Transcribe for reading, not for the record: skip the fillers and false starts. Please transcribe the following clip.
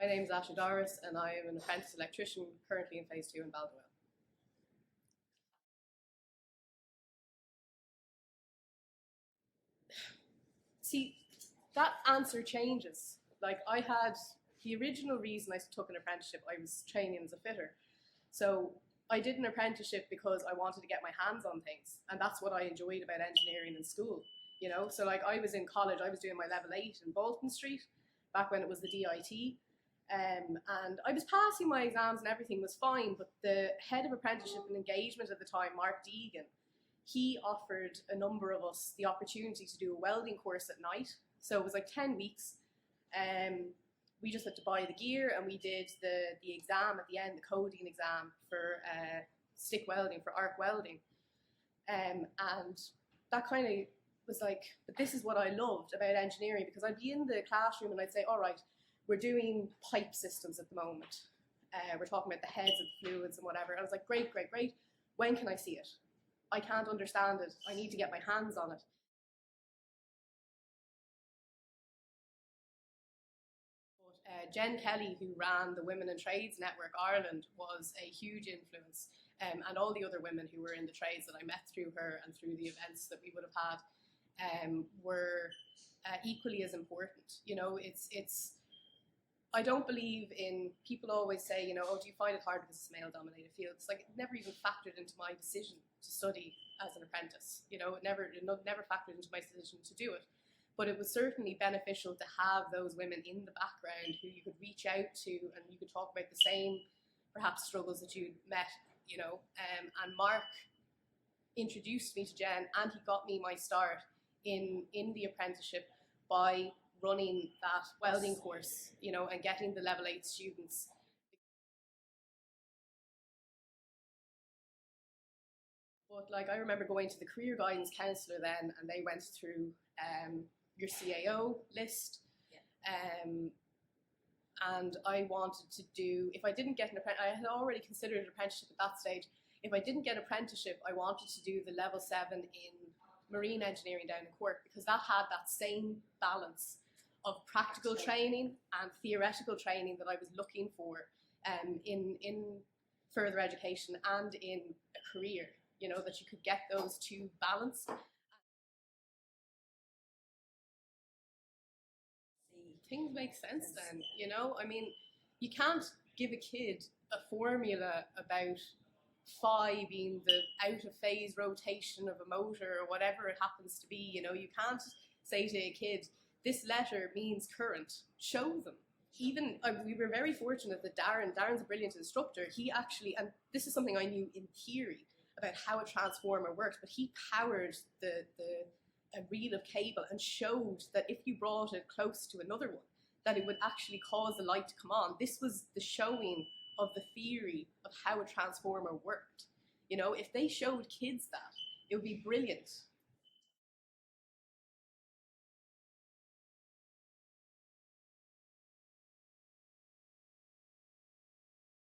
My name is Asha Doris and I am an Apprentice Electrician currently in Phase 2 in Balderwell. See, that answer changes. Like the original reason I took an apprenticeship, I was training as a fitter. So I did an apprenticeship because I wanted to get my hands on things, and that's what I enjoyed about engineering in school. So like I was in college, I was doing my level 8 in Bolton Street, back when it was the DIT. And I was passing my exams and everything was fine, but the head of apprenticeship and engagement at the time, Mark Deegan, he offered a number of us the opportunity to do a welding course at night. So it was like 10 weeks. We just had to buy the gear and we did the exam at the end, the coding exam for stick welding, for arc welding. And that kind of was like, but this is what I loved about engineering, because I'd be in the classroom and I'd say, all right, we're doing pipe systems at the moment. We're talking about the heads of the fluids and whatever. And I was like, great, great, great. When can I see it? I can't understand it. I need to get my hands on it. But Jen Kelly, who ran the Women in Trades Network Ireland, was a huge influence. And all the other women who were in the trades that I met through her and through the events that we would have had were equally as important. I don't believe in, people always say, oh, do you find it hard because it's a male-dominated field? It's like, it never even factored into my decision to study as an apprentice. It never factored into my decision to do it. But it was certainly beneficial to have those women in the background who you could reach out to and you could talk about the same, perhaps, struggles that you'd met, and Mark introduced me to Jen, and he got me my start in the apprenticeship by running that welding course, and getting the level 8 students. But like, I remember going to the career guidance counsellor then, and they went through your CAO list. Yeah. And I wanted to do, if I didn't get an apprenticeship, I had already considered an apprenticeship at that stage. If I didn't get an apprenticeship, I wanted to do the level 7 in marine engineering down in Cork, because that had that same balance of practical training and theoretical training that I was looking for in further education and in a career, that you could get those two balanced. Things make sense then, I mean, you can't give a kid a formula about phi being the out of phase rotation of a motor or whatever it happens to be. You can't say to a kid, this letter means current. Show them. Even, we were very fortunate that Darren's a brilliant instructor. He actually, and this is something I knew in theory about how a transformer works, but he powered a reel of cable and showed that if you brought it close to another one, that it would actually cause the light to come on. This was the showing of the theory of how a transformer worked. If they showed kids that, it would be brilliant.